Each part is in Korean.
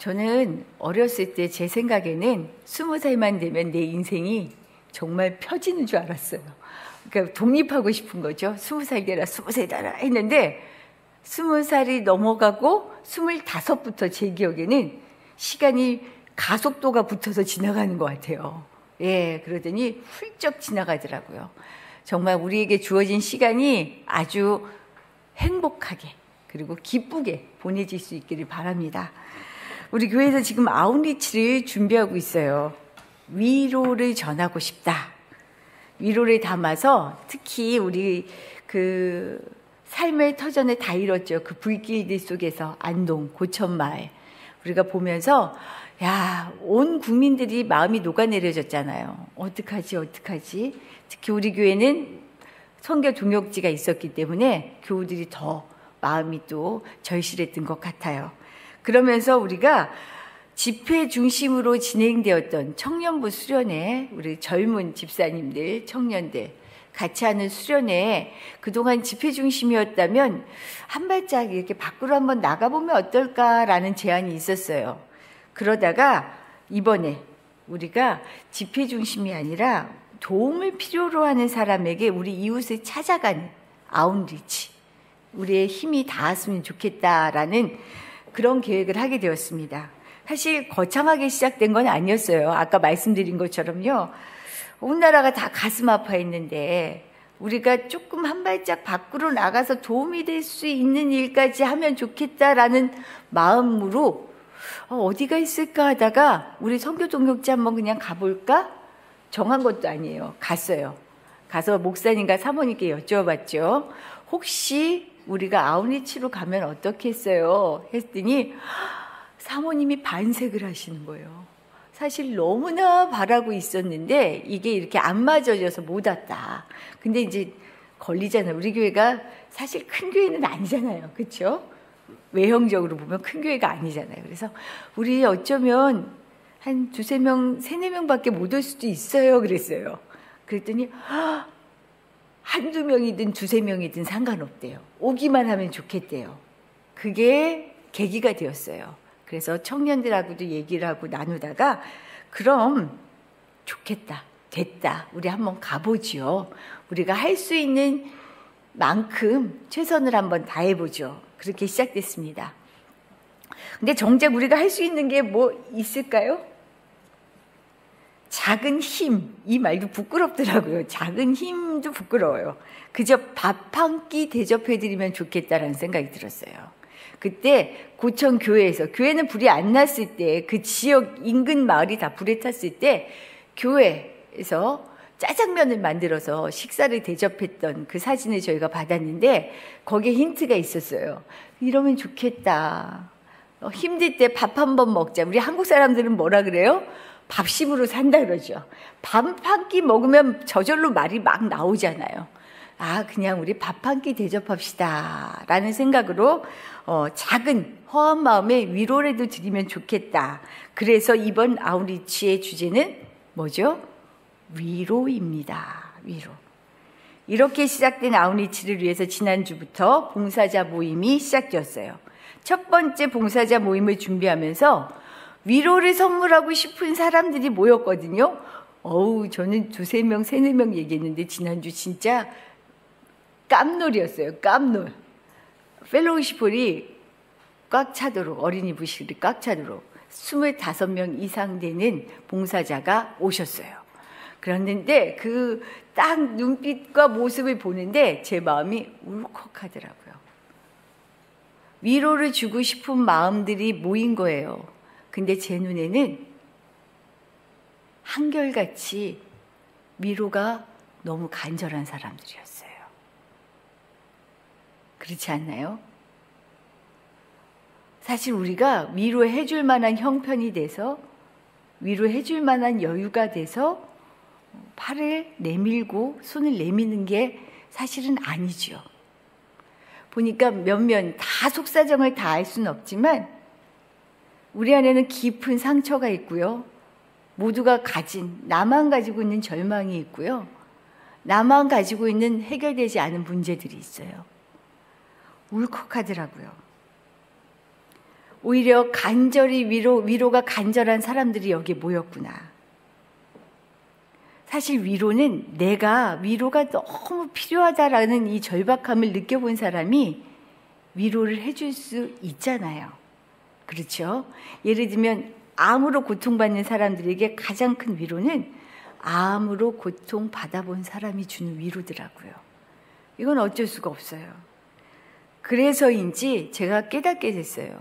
저는 어렸을 때 제 생각에는 20살만 되면 내 인생이 정말 펴지는 줄 알았어요. 그러니까 독립하고 싶은 거죠. 20살 되라, 20살 되라 했는데 20살이 넘어가고 25부터 제 기억에는 시간이 가속도가 붙어서 지나가는 것 같아요. 예, 그러더니 훌쩍 지나가더라고요. 정말 우리에게 주어진 시간이 아주 행복하게 그리고 기쁘게 보내질 수 있기를 바랍니다. 우리 교회에서 지금 아웃리치를 준비하고 있어요. 위로를 전하고 싶다. 위로를 담아서 특히 우리 그 삶의 터전을 다 잃었죠. 그 불길들 속에서 안동, 고천마을 우리가 보면서 야, 온 국민들이 마음이 녹아내려졌잖아요. 어떡하지? 특히 우리 교회는 선교 동역지가 있었기 때문에 교우들이 더 마음이 또 절실했던 것 같아요. 그러면서 우리가 집회 중심으로 진행되었던 청년부 수련회, 우리 젊은 집사님들, 청년들 같이 하는 수련회 그동안 집회 중심이었다면 한 발짝 이렇게 밖으로 한번 나가보면 어떨까라는 제안이 있었어요. 그러다가 이번에 우리가 집회 중심이 아니라 도움을 필요로 하는 사람에게 우리 이웃을 찾아가는 아웃리치, 우리의 힘이 닿았으면 좋겠다라는 그런 계획을 하게 되었습니다. 사실 거창하게 시작된 건 아니었어요. 아까 말씀드린 것처럼요. 온 나라가 다 가슴 아파했는데 우리가 조금 한 발짝 밖으로 나가서 도움이 될 수 있는 일까지 하면 좋겠다라는 마음으로 어디가 있을까 하다가 우리 선교 동역지 한번 그냥 가볼까? 정한 것도 아니에요. 갔어요. 가서 목사님과 사모님께 여쭤봤죠. 혹시 우리가 아웃리치로 가면 어떻겠어요? 했더니 사모님이 반색을 하시는 거예요. 사실 너무나 바라고 있었는데 이게 이렇게 안 맞아져서 못 왔다. 근데 이제 걸리잖아요. 우리 교회가 사실 큰 교회는 아니잖아요. 그렇죠? 외형적으로 보면 큰 교회가 아니잖아요. 그래서 우리 어쩌면 한 2-3명, 3-4명밖에 못 올 수도 있어요. 그랬어요. 그랬더니 한두 명이든 2-3명이든 상관없대요. 오기만 하면 좋겠대요. 그게 계기가 되었어요. 그래서 청년들하고도 얘기를 하고 나누다가 그럼 좋겠다, 됐다, 우리 한번 가보죠. 우리가 할 수 있는 만큼 최선을 한번 다해보죠. 그렇게 시작됐습니다. 근데 정작 우리가 할 수 있는 게 뭐 있을까요? 작은 힘, 이 말도 부끄럽더라고요. 작은 힘도 부끄러워요. 그저 밥 한 끼 대접해드리면 좋겠다라는 생각이 들었어요. 그때 고천 교회에서, 교회는 불이 안 났을 때, 그 지역 인근 마을이 다 불에 탔을 때 교회에서 짜장면을 만들어서 식사를 대접했던 그 사진을 저희가 받았는데 거기에 힌트가 있었어요. 이러면 좋겠다. 힘들 때 밥 한 번 먹자. 우리 한국 사람들은 뭐라 그래요? 밥심으로 산다 그러죠. 밥 한 끼 먹으면 저절로 말이 막 나오잖아요. 그냥 우리 밥 한 끼 대접합시다 라는 생각으로 작은 허한 마음에 위로라도 드리면 좋겠다. 그래서 이번 아웃리치의 주제는 뭐죠? 위로입니다. 위로. 이렇게 시작된 아웃리치를 위해서 지난주부터 봉사자 모임이 시작되었어요. 첫 번째 봉사자 모임을 준비하면서 위로를 선물하고 싶은 사람들이 모였거든요. 저는 2-3명, 3-4명 얘기했는데 지난주 진짜 깜놀이었어요. 깜놀. 펠로우십홀이 꽉 차도록, 어린이 부실이 꽉 차도록 25명 이상 되는 봉사자가 오셨어요. 그랬는데 그 딱 눈빛과 모습을 보는데 제 마음이 울컥하더라고요. 위로를 주고 싶은 마음들이 모인 거예요. 근데 제 눈에는 한결같이 위로가 너무 간절한 사람들이었어요. 그렇지 않나요? 사실 우리가 위로해 줄 만한 형편이 돼서, 위로해 줄 만한 여유가 돼서 팔을 내밀고 손을 내미는 게 사실은 아니죠. 보니까 몇몇 다 속사정을 다 알 수는 없지만 우리 안에는 깊은 상처가 있고요. 모두가 나만 가지고 있는 절망이 있고요. 나만 가지고 있는 해결되지 않은 문제들이 있어요. 울컥하더라고요. 오히려 간절히 위로가 간절한 사람들이 여기 모였구나. 사실 위로가 너무 필요하다라는 이 절박함을 느껴본 사람이 위로를 해줄 수 있잖아요. 그렇죠? 예를 들면 암으로 고통받는 사람들에게 가장 큰 위로는 암으로 고통받아본 사람이 주는 위로더라고요. 이건 어쩔 수가 없어요. 그래서인지 제가 깨닫게 됐어요.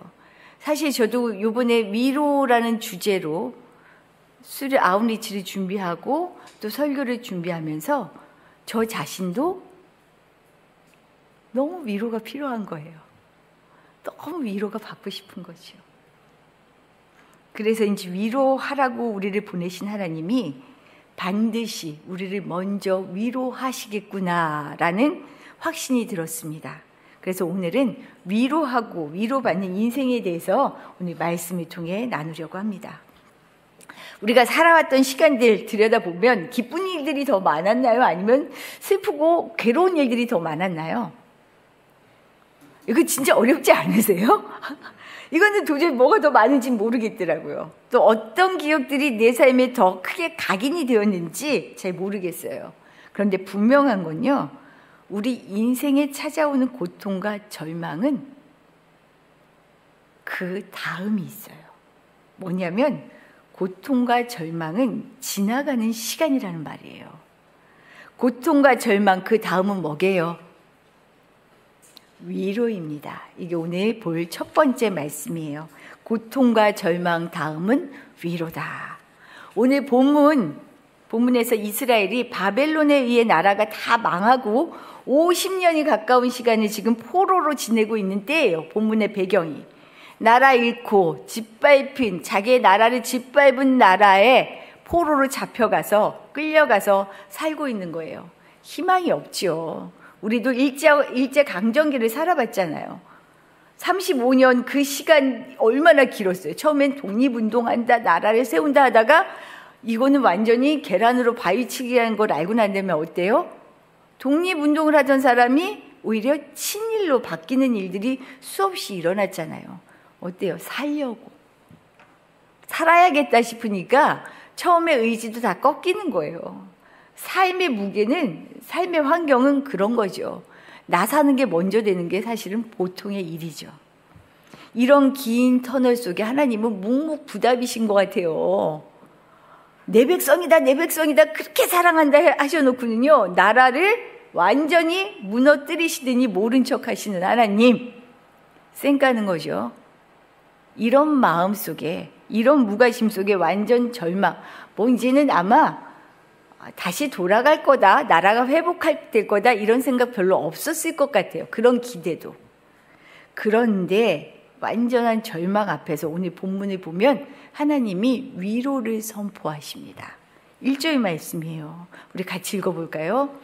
사실 저도 이번에 위로라는 주제로 수련 아웃리치를 준비하고 또 설교를 준비하면서 저 자신도 너무 위로가 필요한 거예요. 너무 위로가 받고 싶은 거죠. 그래서 이제 위로하라고 우리를 보내신 하나님이 반드시 우리를 먼저 위로하시겠구나라는 확신이 들었습니다. 그래서 오늘은 위로하고 위로받는 인생에 대해서 오늘 말씀을 통해 나누려고 합니다. 우리가 살아왔던 시간들 들여다보면 기쁜 일들이 더 많았나요? 아니면 슬프고 괴로운 일들이 더 많았나요? 이거 진짜 어렵지 않으세요? 이거는 도저히 뭐가 더 많은지 모르겠더라고요. 또 어떤 기억들이 내 삶에 더 크게 각인이 되었는지 잘 모르겠어요. 그런데 분명한 건요, 우리 인생에 찾아오는 고통과 절망은 그 다음이 있어요. 뭐냐면 고통과 절망은 지나가는 시간이라는 말이에요. 고통과 절망 그 다음은 뭐게요? 위로입니다. 이게 오늘 볼 첫 번째 말씀이에요. 고통과 절망 다음은 위로다. 오늘 본문에서 이스라엘이 바벨론에 의해 나라가 다 망하고 50년이 가까운 시간을 지금 포로로 지내고 있는 때예요. 본문의 배경이. 나라 잃고 짓밟힌, 자기의 나라를 짓밟은 나라에 포로로 잡혀가서 끌려가서 살고 있는 거예요. 희망이 없죠. 우리도 일제 강점기를 살아봤잖아요. 35년 그 시간 얼마나 길었어요. 처음엔 독립운동한다, 나라를 세운다 하다가 이거는 완전히 계란으로 바위치기 하는 걸 알고 난 다음에 어때요? 독립운동을 하던 사람이 오히려 친일로 바뀌는 일들이 수없이 일어났잖아요. 어때요? 살아야겠다 싶으니까 처음에 의지도 다 꺾이는 거예요. 삶의 무게는, 삶의 환경은 그런 거죠. 나 사는 게 먼저 되는 게 사실은 보통의 일이죠. 이런 긴 터널 속에 하나님은 묵묵부답이신 것 같아요. 내 백성이다, 내 백성이다, 그렇게 사랑한다 하셔놓고는요, 나라를 완전히 무너뜨리시더니 모른 척 하시는 하나님, 쌩까는 거죠. 이런 마음 속에, 이런 무관심 속에 완전 절망, 이제는 아마 다시 돌아갈 거다, 나라가 회복될 거다, 이런 생각 별로 없었을 것 같아요. 그런 기대도. 그런데 완전한 절망 앞에서 오늘 본문을 보면 하나님이 위로를 선포하십니다. 1절 말씀이에요. 우리 같이 읽어볼까요?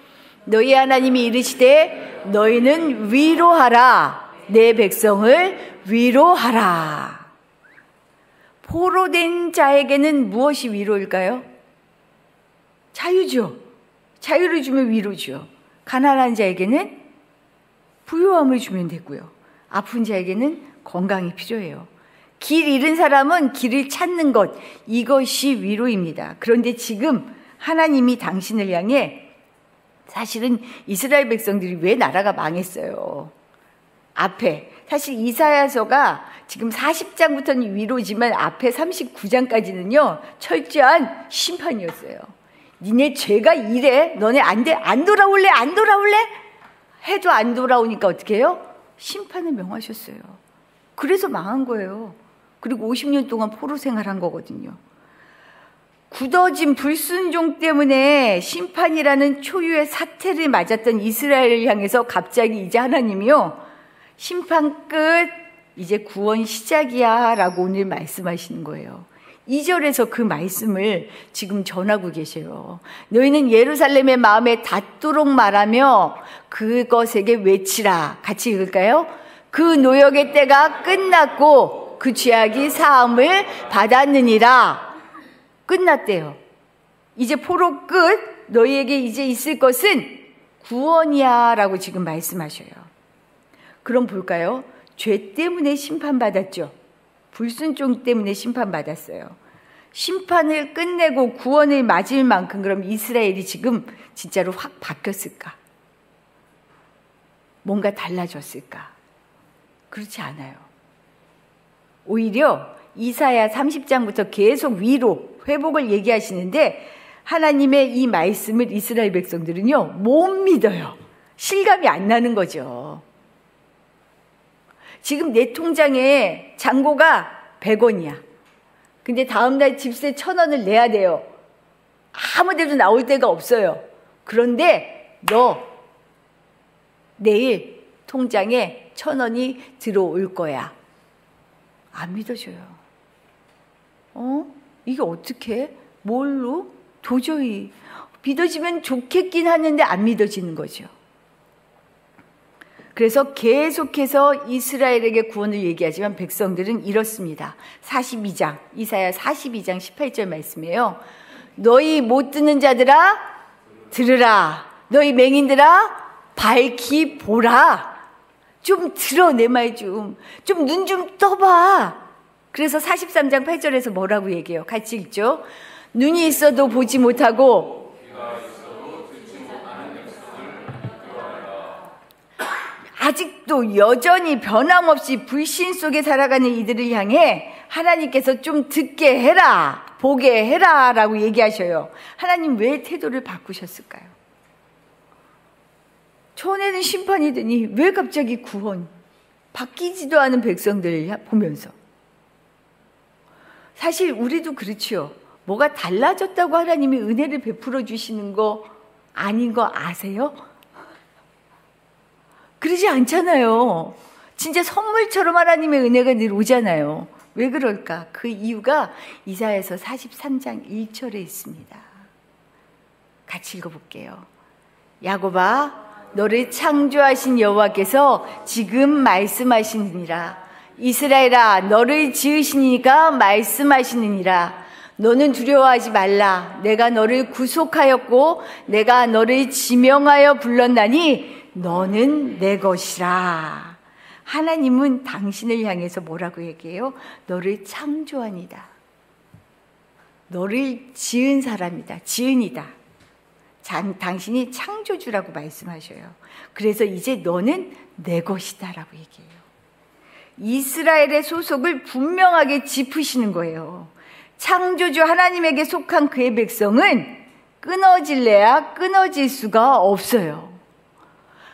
너희 하나님이 이르시되 너희는 위로하라, 내 백성을 위로하라. 포로된 자에게는 무엇이 위로일까요? 자유죠. 자유를 주면 위로죠. 가난한 자에게는 부유함을 주면 되고요. 아픈 자에게는 건강이 필요해요. 길 잃은 사람은 길을 찾는 것, 이것이 위로입니다. 그런데 지금 하나님이 당신을 향해, 사실은 이스라엘 백성들이 왜 나라가 망했어요? 앞에 사실 이사야서가 지금 40장부터는 위로지만 앞에 39장까지는요 철저한 심판이었어요. 니네 죄가 이래, 너네 안 돌아올래 해도 안 돌아오니까 어떻게 해요? 심판을 명하셨어요. 그래서 망한 거예요. 그리고 50년 동안 포로 생활한 거거든요. 굳어진 불순종 때문에 심판이라는 초유의 사태를 맞았던 이스라엘을 향해서 갑자기 이제 하나님이요, 심판 끝, 이제 구원 시작이야 라고 오늘 말씀하시는 거예요. 2절에서 그 말씀을 지금 전하고 계세요. 너희는 예루살렘의 마음에 닿도록 말하며 그것에게 외치라. 같이 읽을까요? 그 노역의 때가 끝났고 그 죄악이 사함을 받았느니라. 끝났대요. 이제 포로 끝, 너희에게 이제 있을 것은 구원이야 라고 지금 말씀하셔요. 그럼 볼까요? 죄 때문에 심판받았죠. 불순종 때문에 심판받았어요. 심판을 끝내고 구원을 맞을 만큼 그럼 이스라엘이 지금 진짜로 확 바뀌었을까? 뭔가 달라졌을까? 그렇지 않아요. 오히려 이사야 30장부터 계속 위로 회복을 얘기하시는데 하나님의 이 말씀을 이스라엘 백성들은요 못 믿어요. 실감이 안 나는 거죠. 지금 내 통장에 잔고가 100원이야. 근데 다음날 집세 1,000원을 내야 돼요. 아무 데도 나올 데가 없어요. 그런데 너 내일 통장에 1,000원이 들어올 거야. 안 믿어줘요. 이게 어떻게? 뭘로? 도저히 믿어지면 좋겠긴 하는데 안 믿어지는 거죠. 그래서 계속해서 이스라엘에게 구원을 얘기하지만 백성들은 이렇습니다. 42장, 이사야 42장 18절 말씀이에요. 너희 못 듣는 자들아 들으라. 너희 맹인들아 밝히 보라. 좀 들어, 내 말 좀. 좀 눈 좀 떠봐. 그래서 43장 8절에서 뭐라고 얘기해요? 같이 읽죠. 눈이 있어도 보지 못하고 아직도 여전히 변함없이 불신 속에 살아가는 이들을 향해 하나님께서 좀 듣게 해라, 보게 해라 라고 얘기하셔요. 하나님 왜 태도를 바꾸셨을까요? 전에는 심판이더니 왜 갑자기 구원? 바뀌지도 않은 백성들을 보면서. 사실 우리도 그렇지요. 뭐가 달라졌다고 하나님이 은혜를 베풀어 주시는 거 아닌 거 아세요? 그러지 않잖아요. 진짜 선물처럼 하나님의 은혜가 늘 오잖아요. 왜 그럴까? 그 이유가 이사야서 43장 1절에 있습니다. 같이 읽어볼게요. 야곱아, 너를 창조하신 여호와께서 지금 말씀하시느니라. 이스라엘아, 너를 지으시니까 말씀하시느니라. 너는 두려워하지 말라. 내가 너를 구속하였고 내가 너를 지명하여 불렀나니 너는 내 것이라. 하나님은 당신을 향해서 뭐라고 얘기해요? 너를 창조하니다. 너를 지은 사람이다. 지은이다. 당신이 창조주라고 말씀하셔요. 그래서 이제 너는 내 것이다 라고 얘기해요. 이스라엘의 소속을 분명하게 짚으시는 거예요. 창조주 하나님에게 속한 그의 백성은 끊어질래야 끊어질 수가 없어요.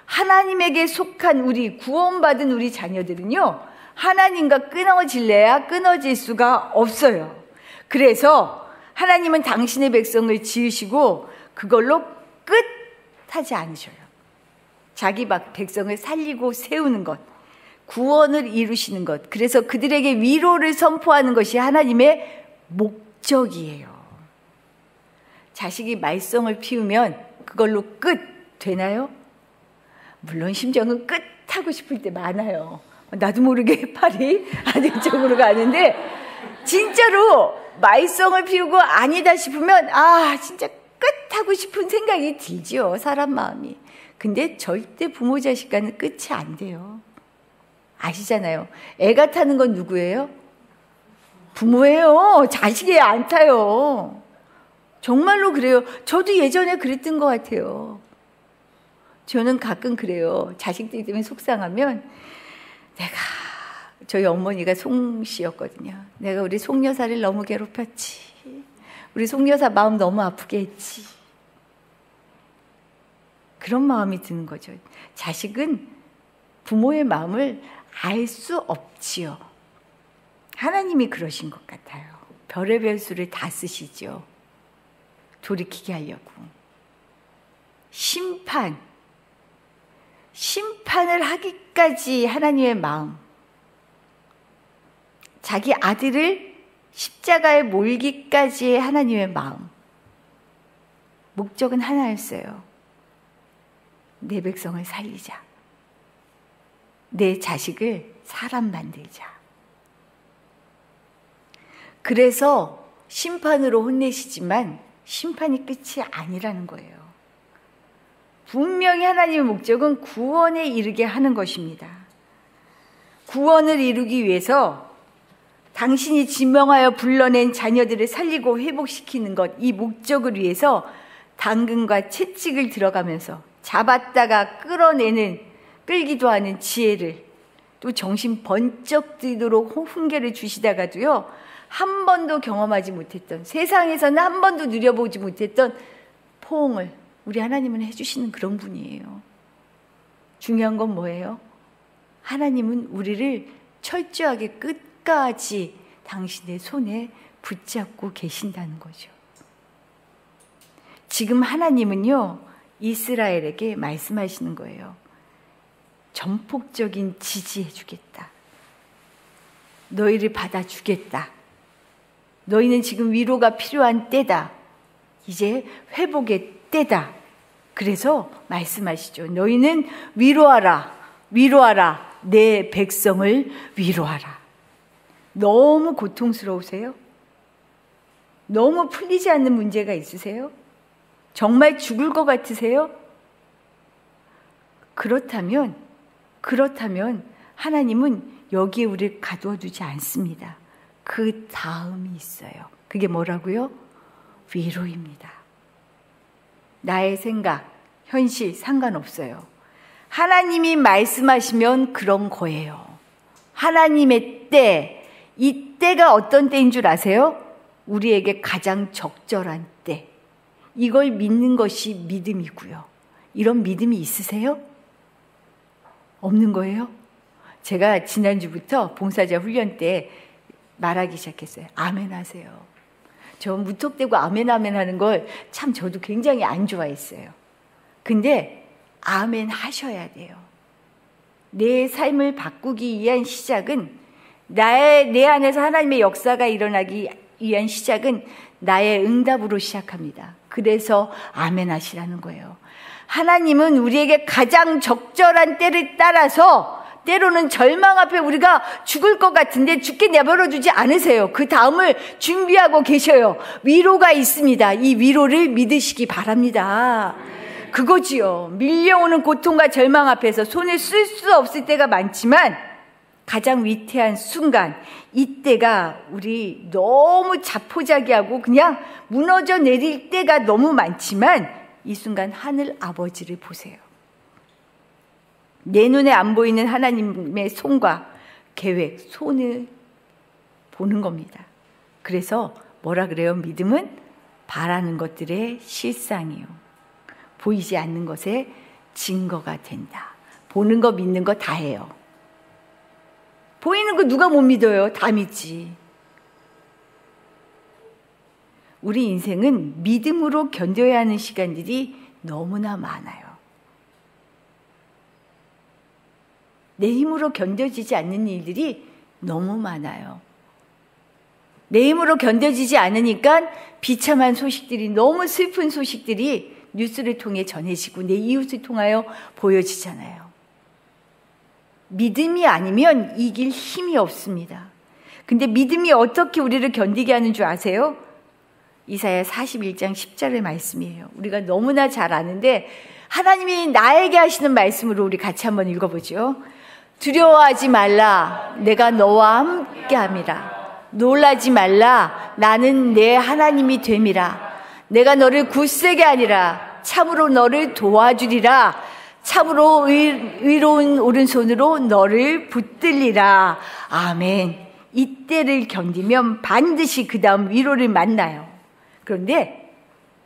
하나님에게 속한 우리, 구원받은 우리 자녀들은요, 하나님과 끊어질래야 끊어질 수가 없어요. 그래서 하나님은 당신의 백성을 지으시고 그걸로 끝하지 않으셔요. 자기 백성을 살리고 세우는 것, 구원을 이루시는 것, 그래서 그들에게 위로를 선포하는 것이 하나님의 목적이에요. 자식이 말썽을 피우면 그걸로 끝 되나요? 물론 심정은 끝하고 싶을 때 많아요. 나도 모르게 팔이 아들쪽으로 가는데 진짜로 말썽을 피우고 아니다 싶으면 진짜 끝하고 싶은 생각이 들지요. 사람 마음이. 근데 절대 부모 자식 간은 끝이 안 돼요. 아시잖아요. 애가 타는 건 누구예요? 부모예요. 자식이 안 타요. 정말로 그래요. 저도 예전에 그랬던 것 같아요. 저는 가끔 그래요. 자식들 때문에 속상하면 저희 어머니가 송씨였거든요. 내가 우리 송여사를 너무 괴롭혔지. 우리 송여사 마음 너무 아프게 했지. 그런 마음이 드는 거죠. 자식은 부모의 마음을 알 수 없지요. 하나님이 그러신 것 같아요. 별의별 수를 다 쓰시죠. 돌이키게 하려고. 심판을 하기까지 하나님의 마음. 자기 아들을 십자가에 몰기까지의 하나님의 마음. 목적은 하나였어요. 내 백성을 살리자. 내 자식을 사람 만들자. 그래서 심판으로 혼내시지만 심판이 끝이 아니라는 거예요. 분명히 하나님의 목적은 구원에 이르게 하는 것입니다. 구원을 이루기 위해서 당신이 지명하여 불러낸 자녀들을 살리고 회복시키는 것, 이 목적을 위해서 당근과 채찍을 들어가면서 잡았다가 끌기도 하는 지혜를, 또 정신 번쩍 뜨도록 훈계를 주시다가도요, 한 번도 경험하지 못했던, 세상에서는 한 번도 누려보지 못했던 포옹을 우리 하나님은 해주시는 그런 분이에요. 중요한 건 뭐예요? 하나님은 우리를 철저하게 끝까지 당신의 손에 붙잡고 계신다는 거죠. 지금 하나님은요, 이스라엘에게 말씀하시는 거예요. 전폭적인 지지해 주겠다. 너희를 받아주겠다. 너희는 지금 위로가 필요한 때다. 이제 회복의 때다. 그래서 말씀하시죠. 너희는 위로하라. 위로하라. 내 백성을 위로하라. 너무 고통스러우세요? 너무 풀리지 않는 문제가 있으세요? 정말 죽을 것 같으세요? 그렇다면 하나님은 여기에 우리를 가두어 두지 않습니다. 그 다음이 있어요. 그게 뭐라고요? 위로입니다. 나의 생각, 현실 상관없어요. 하나님이 말씀하시면 그런 거예요. 하나님의 때, 이 때가 어떤 때인 줄 아세요? 우리에게 가장 적절한 때. 이걸 믿는 것이 믿음이고요. 이런 믿음이 있으세요? 없는 거예요? 제가 지난주부터 봉사자 훈련 때 말하기 시작했어요. 아멘 하세요. 저 무턱대고 아멘 하는 걸 참 저도 굉장히 안 좋아했어요. 근데 아멘 하셔야 돼요. 내 삶을 바꾸기 위한 시작은, 내 안에서 하나님의 역사가 일어나기 위한 시작은 나의 응답으로 시작합니다. 그래서 아멘 하시라는 거예요. 하나님은 우리에게 가장 적절한 때를 따라서, 때로는 절망 앞에 우리가 죽을 것 같은데 죽게 내버려 두지 않으세요. 그 다음을 준비하고 계셔요. 위로가 있습니다. 이 위로를 믿으시기 바랍니다. 그거지요. 밀려오는 고통과 절망 앞에서 손을 쓸 수 없을 때가 많지만 가장 위태한 순간, 이때가 우리 너무 자포자기하고 그냥 무너져 내릴 때가 너무 많지만 이 순간 하늘 아버지를 보세요. 내 눈에 안 보이는 하나님의 손과 계획, 손을 보는 겁니다. 그래서 뭐라 그래요? 믿음은 바라는 것들의 실상이요, 보이지 않는 것의 증거가 된다. 보는 거 믿는 거 다 해요. 보이는 거 누가 못 믿어요? 다 믿지. 우리 인생은 믿음으로 견뎌야 하는 시간들이 너무나 많아요. 내 힘으로 견뎌지지 않는 일들이 너무 많아요. 내 힘으로 견뎌지지 않으니까 비참한 소식들이, 너무 슬픈 소식들이 뉴스를 통해 전해지고 내 이웃을 통하여 보여지잖아요. 믿음이 아니면 이길 힘이 없습니다. 근데 믿음이 어떻게 우리를 견디게 하는 줄 아세요? 이사야 41장 10절의 말씀이에요. 우리가 너무나 잘 아는데 하나님이 나에게 하시는 말씀으로 우리 같이 한번 읽어보죠. 두려워하지 말라. 내가 너와 함께함이라. 놀라지 말라. 나는 내 하나님이 됨이라. 내가 너를 굳세게 하니라. 참으로 너를 도와주리라. 참으로 의로운 오른손으로 너를 붙들리라. 아멘. 이때를 견디면 반드시 그 다음 위로를 만나요. 그런데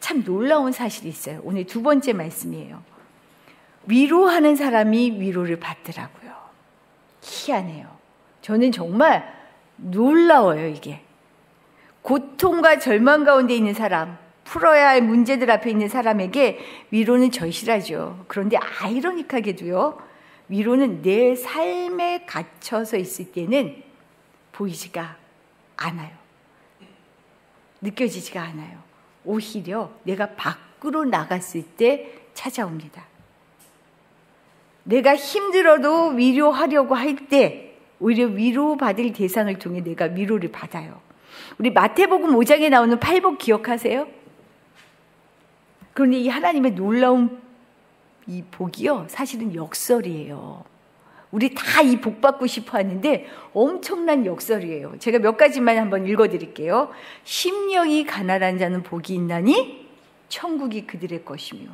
참 놀라운 사실이 있어요. 오늘 두 번째 말씀이에요. 위로하는 사람이 위로를 받더라고요. 희한해요. 저는 정말 놀라워요, 이게. 고통과 절망 가운데 있는 사람, 풀어야 할 문제들 앞에 있는 사람에게 위로는 절실하죠. 그런데 아이러니하게도요, 위로는 내 삶에 갇혀서 있을 때는 보이지가 않아요. 느껴지지가 않아요. 오히려 내가 밖으로 나갔을 때 찾아옵니다. 내가 힘들어도 위로하려고 할 때 오히려 위로받을 대상을 통해 내가 위로를 받아요. 우리 마태복음 5장에 나오는 팔복 기억하세요? 그런데 이 하나님의 놀라운 이 복이요, 사실은 역설이에요. 우리 다 이 복 받고 싶어 하는데 엄청난 역설이에요. 제가 몇 가지만 한번 읽어드릴게요. 심령이 가난한 자는 복이 있나니 천국이 그들의 것이며,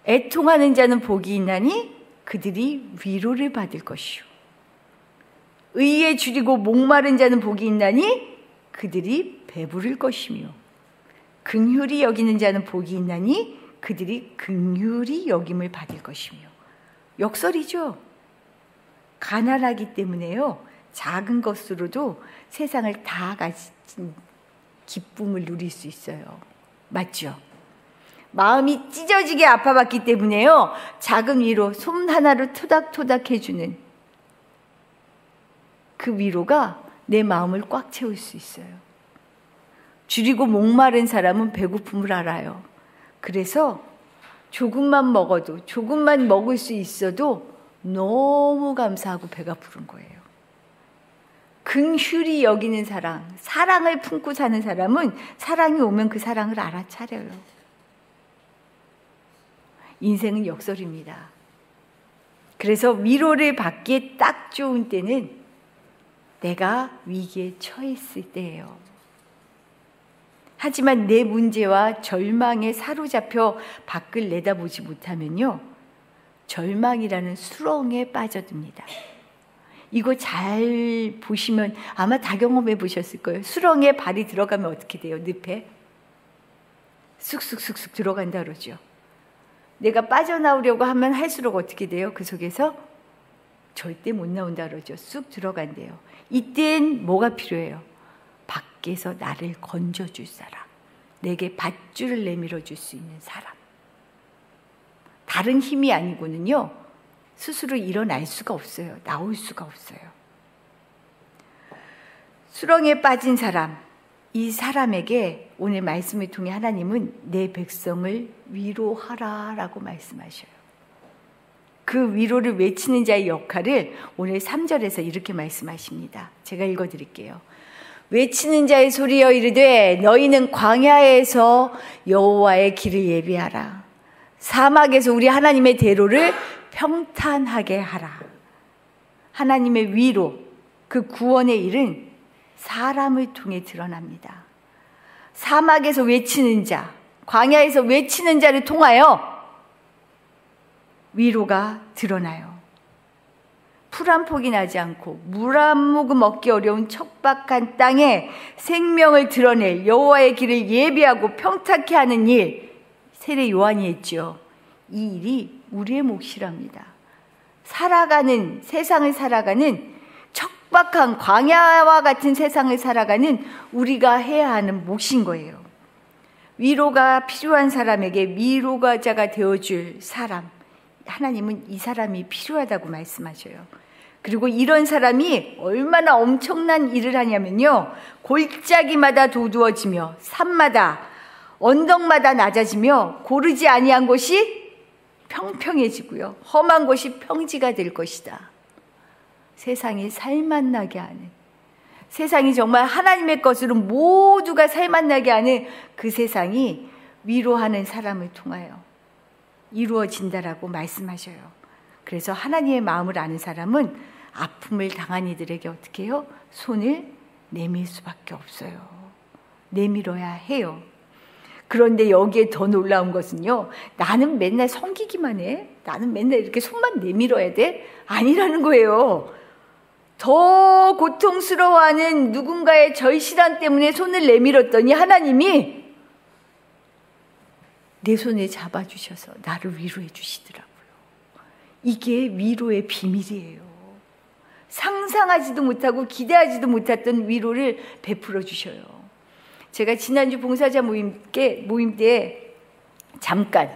애통하는 자는 복이 있나니 그들이 위로를 받을 것이요, 의에 줄이고 목마른 자는 복이 있나니 그들이 배부를 것이며, 긍휼히 여기는 자는 복이 있나니 그들이 긍휼히 여김을 받을 것이며. 역설이죠. 가난하기 때문에요, 작은 것으로도 세상을 다 가진 기쁨을 누릴 수 있어요. 맞죠? 마음이 찢어지게 아파봤기 때문에요, 작은 위로, 손 하나로 토닥토닥 해주는 그 위로가 내 마음을 꽉 채울 수 있어요. 줄이고 목마른 사람은 배고픔을 알아요. 그래서 조금만 먹어도, 조금만 먹을 수 있어도 너무 감사하고 배가 부른 거예요. 긍휼히 여기는 사랑, 사랑을 품고 사는 사람은 사랑이 오면 그 사랑을 알아차려요. 인생은 역설입니다. 그래서 위로를 받기에 딱 좋은 때는 내가 위기에 처했을 때예요. 하지만 내 문제와 절망에 사로잡혀 밖을 내다보지 못하면요, 절망이라는 수렁에 빠져듭니다. 이거 잘 보시면 아마 다 경험해 보셨을 거예요. 수렁에 발이 들어가면 어떻게 돼요? 늪에 쑥쑥쑥쑥 들어간다 그러죠. 내가 빠져나오려고 하면 할수록 어떻게 돼요? 그 속에서 절대 못 나온다 그러죠. 쑥 들어간대요. 이땐 뭐가 필요해요? 밖에서 나를 건져줄 사람, 내게 밧줄을 내밀어 줄 수 있는 사람. 다른 힘이 아니고는요, 스스로 일어날 수가 없어요. 나올 수가 없어요. 수렁에 빠진 사람, 이 사람에게 오늘 말씀을 통해 하나님은 내 백성을 위로하라라고 말씀하셔요. 그 위로를 외치는 자의 역할을 오늘 3절에서 이렇게 말씀하십니다. 제가 읽어드릴게요. 외치는 자의 소리여 이르되 너희는 광야에서 여호와의 길을 예비하라. 사막에서 우리 하나님의 대로를 평탄하게 하라. 하나님의 위로, 그 구원의 일은 사람을 통해 드러납니다. 사막에서 외치는 자, 광야에서 외치는 자를 통하여 위로가 드러나요. 풀 한 폭이 나지 않고 물 한 모금 얻기 어려운 척박한 땅에 생명을 드러낼 여호와의 길을 예비하고 평탁케 하는 일, 세례 요한이 했죠. 이 일이 우리의 몫이랍니다. 살아가는, 세상을 살아가는, 척박한 광야와 같은 세상을 살아가는 우리가 해야 하는 몫인 거예요. 위로가 필요한 사람에게 위로가자가 되어줄 사람, 하나님은 이 사람이 필요하다고 말씀하셔요. 그리고 이런 사람이 얼마나 엄청난 일을 하냐면요, 골짜기마다 도두어지며 산마다 언덕마다 낮아지며 고르지 아니한 곳이 평평해지고요, 험한 곳이 평지가 될 것이다. 세상이 살맛나게 하는, 세상이 정말 하나님의 것으로 모두가 살맛나게 하는 그 세상이 위로하는 사람을 통하여 이루어진다라고 말씀하셔요. 그래서 하나님의 마음을 아는 사람은 아픔을 당한 이들에게 어떻게 해요? 손을 내밀 수밖에 없어요. 내밀어야 해요. 그런데 여기에 더 놀라운 것은요, 나는 맨날 섬기기만 해? 나는 맨날 이렇게 손만 내밀어야 돼? 아니라는 거예요. 더 고통스러워하는 누군가의 절실함 때문에 손을 내밀었더니 하나님이 내 손을 잡아주셔서 나를 위로해 주시더라고요. 이게 위로의 비밀이에요. 상상하지도 못하고 기대하지도 못했던 위로를 베풀어 주셔요. 제가 지난주 봉사자 모임 때 잠깐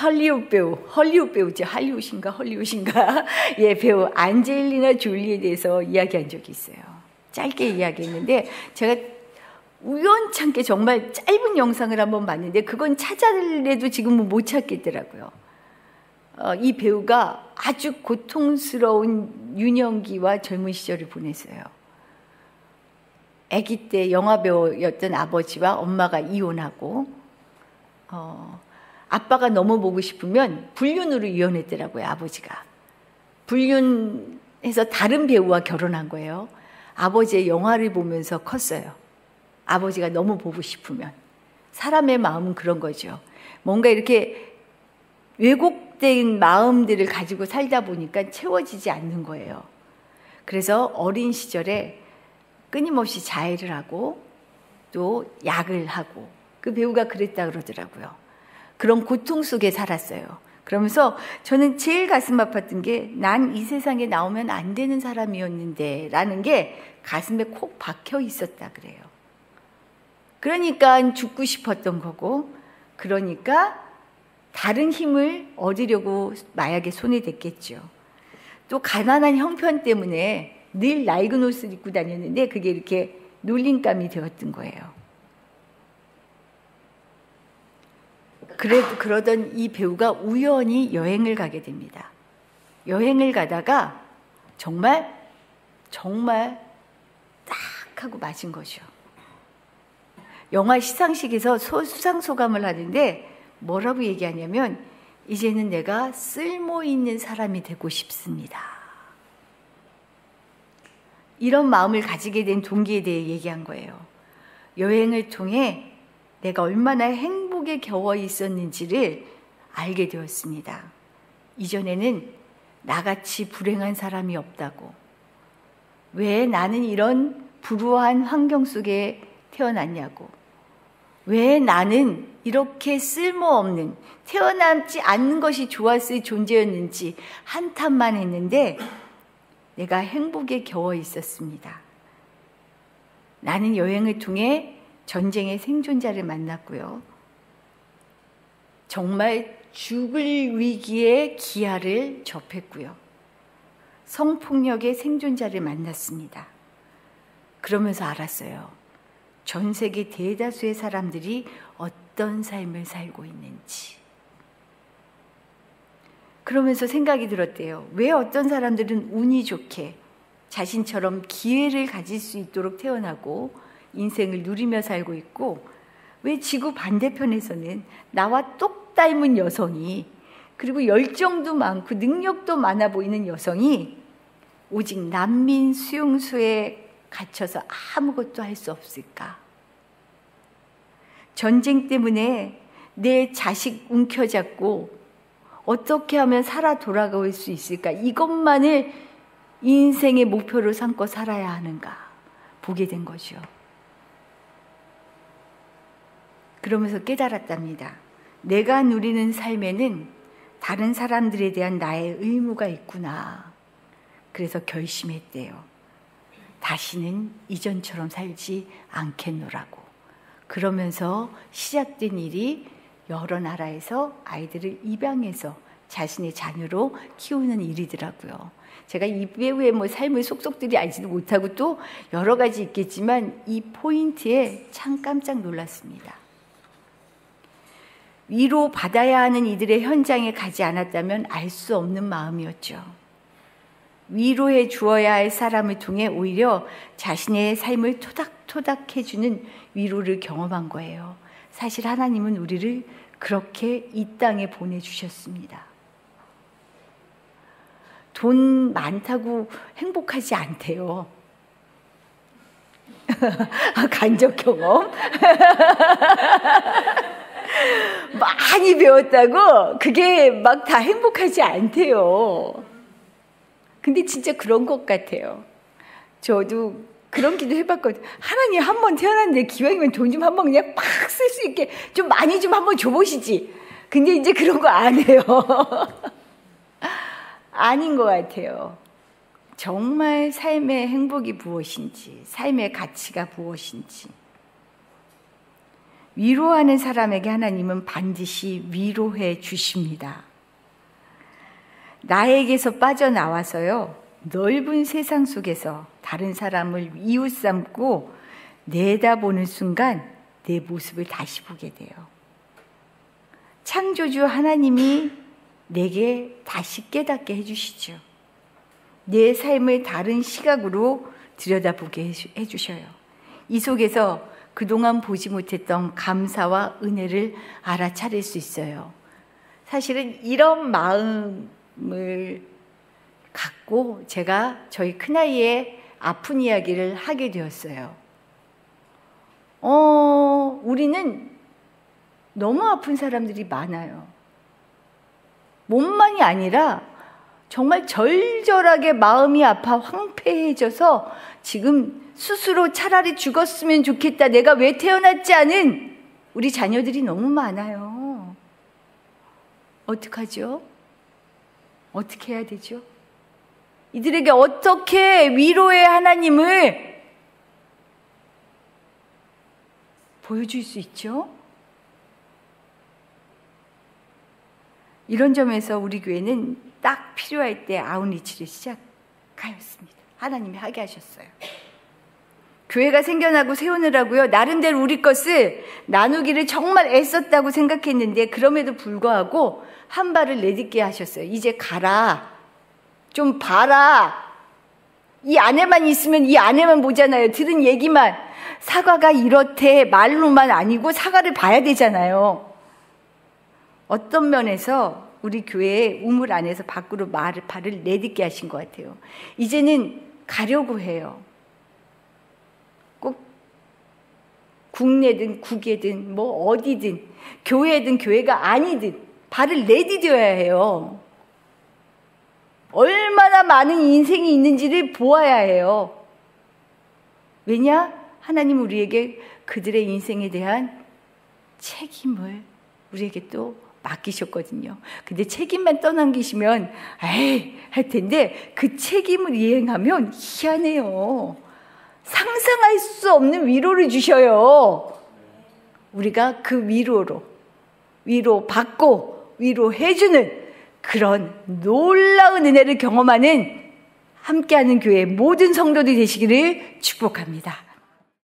헐리우드 배우죠. 헐리우드인가? 예, 배우 안젤리나 졸리에 대해서 이야기한 적이 있어요. 짧게 이야기했는데 제가 우연찮게 정말 짧은 영상을 한번 봤는데 그건 찾아내도 지금은 못 찾겠더라고요. 이 배우가 아주 고통스러운 유년기와 젊은 시절을 보냈어요. 아기 때 영화배우였던 아버지와 엄마가 이혼하고 아빠가 너무 보고 싶으면 불륜으로 이혼했더라고요, 아버지가. 불륜해서 다른 배우와 결혼한 거예요. 아버지의 영화를 보면서 컸어요. 아버지가 너무 보고 싶으면. 사람의 마음은 그런 거죠. 뭔가 이렇게 왜곡된 마음들을 가지고 살다 보니까 채워지지 않는 거예요. 그래서 어린 시절에 끊임없이 자해를 하고 또 약을 하고, 그 배우가 그랬다 그러더라고요. 그런 고통 속에 살았어요. 그러면서 저는 제일 가슴 아팠던 게 난 이 세상에 나오면 안 되는 사람이었는데 라는 게 가슴에 콕 박혀 있었다 그래요. 그러니까 죽고 싶었던 거고, 그러니까 다른 힘을 얻으려고 마약에 손에 댔겠죠. 또 가난한 형편 때문에 늘 낡은 옷을 입고 다녔는데 그게 이렇게 놀림감이 되었던 거예요. 그러던 이 배우가 우연히 여행을 가게 됩니다. 여행을 가다가 정말 딱 하고 맞은 거죠. 영화 시상식에서 수상소감을 하는데 뭐라고 얘기하냐면, 이제는 내가 쓸모 있는 사람이 되고 싶습니다. 이런 마음을 가지게 된 동기에 대해 얘기한 거예요. 여행을 통해 내가 얼마나 행복에 겨워 있었는지를 알게 되었습니다. 이전에는 나같이 불행한 사람이 없다고, 왜 나는 이런 불우한 환경 속에 태어났냐고, 왜 나는 이렇게 쓸모없는, 태어나지 않는 것이 좋았을 존재였는지 한탄만 했는데 내가 행복에 겨워 있었습니다. 나는 여행을 통해 전쟁의 생존자를 만났고요. 정말 죽을 위기의 기아를 접했고요. 성폭력의 생존자를 만났습니다. 그러면서 알았어요. 전 세계 대다수의 사람들이 어떤 삶을 살고 있는지. 그러면서 생각이 들었대요. 왜 어떤 사람들은 운이 좋게 자신처럼 기회를 가질 수 있도록 태어나고 인생을 누리며 살고 있고, 왜 지구 반대편에서는 나와 똑 닮은 여성이, 그리고 열정도 많고 능력도 많아 보이는 여성이 오직 난민 수용소에 갇혀서 아무것도 할 수 없을까? 전쟁 때문에 내 자식 움켜잡고 어떻게 하면 살아 돌아갈 수 있을까? 이것만을 인생의 목표로 삼고 살아야 하는가 보게 된 거죠. 그러면서 깨달았답니다. 내가 누리는 삶에는 다른 사람들에 대한 나의 의무가 있구나. 그래서 결심했대요. 다시는 이전처럼 살지 않겠노라고. 그러면서 시작된 일이 여러 나라에서 아이들을 입양해서 자신의 자녀로 키우는 일이더라고요. 제가 이 배우의 삶을 속속들이 알지도 못하고 또 여러 가지 있겠지만 이 포인트에 참 깜짝 놀랐습니다. 위로 받아야 하는 이들의 현장에 가지 않았다면 알 수 없는 마음이었죠. 위로해 주어야 할 사람을 통해 오히려 자신의 삶을 토닥토닥 해주는 위로를 경험한 거예요. 사실 하나님은 우리를 그렇게 이 땅에 보내주셨습니다. 돈 많다고 행복하지 않대요. 간접 경험. 많이 배웠다고 그게 막 다 행복하지 않대요. 근데 진짜 그런 것 같아요. 저도 그런 기도 해봤거든요. 하나님, 한 번 태어났는데 기왕이면 돈 좀 한번 그냥 팍 쓸 수 있게 좀 많이 좀 한번 줘보시지. 근데 이제 그런 거 안 해요. 아닌 것 같아요. 정말 삶의 행복이 무엇인지, 삶의 가치가 무엇인지. 위로하는 사람에게 하나님은 반드시 위로해 주십니다. 나에게서 빠져나와서요, 넓은 세상 속에서 다른 사람을 이웃 삼고 내다보는 순간 내 모습을 다시 보게 돼요. 창조주 하나님이 내게 다시 깨닫게 해주시죠. 내 삶을 다른 시각으로 들여다보게 해주셔요. 이 속에서 그동안 보지 못했던 감사와 은혜를 알아차릴 수 있어요. 사실은 이런 마음을 갖고 제가 저희 큰아이의 아픈 이야기를 하게 되었어요. 우리는 너무 아픈 사람들이 많아요. 몸만이 아니라 정말 절절하게 마음이 아파 황폐해져서 지금 스스로 차라리 죽었으면 좋겠다, 내가 왜 태어났지 않은 우리 자녀들이 너무 많아요. 어떡하죠? 어떻게 해야 되죠? 이들에게 어떻게 위로의 하나님을 보여줄 수 있죠? 이런 점에서 우리 교회는 딱 필요할 때 아웃리치를 시작하였습니다. 하나님이 하게 하셨어요. 교회가 생겨나고 세우느라고요, 나름대로 우리 것을 나누기를 정말 애썼다고 생각했는데 그럼에도 불구하고 한 발을 내딛게 하셨어요. 이제 가라, 좀 봐라. 이 안에만 있으면 이 안에만 보잖아요. 들은 얘기만. 사과가 이렇대 말로만 아니고 사과를 봐야 되잖아요. 어떤 면에서 우리 교회의 우물 안에서 밖으로 발을 내딛게 하신 것 같아요. 이제는 가려고 해요. 꼭 국내든 국외든 뭐 어디든 교회든 교회가 아니든 발을 내디뎌야 해요. 얼마나 많은 인생이 있는지를 보아야 해요. 왜냐? 하나님 우리에게 그들의 인생에 대한 책임을 우리에게 또 맡기셨거든요. 근데 책임만 떠넘기시면 에이 할 텐데 그 책임을 이행하면 희한해요. 상상할 수 없는 위로를 주셔요. 우리가 그 위로받고 위로해주는 그런 놀라운 은혜를 경험하는 함께하는 교회 모든 성도들이 되시기를 축복합니다.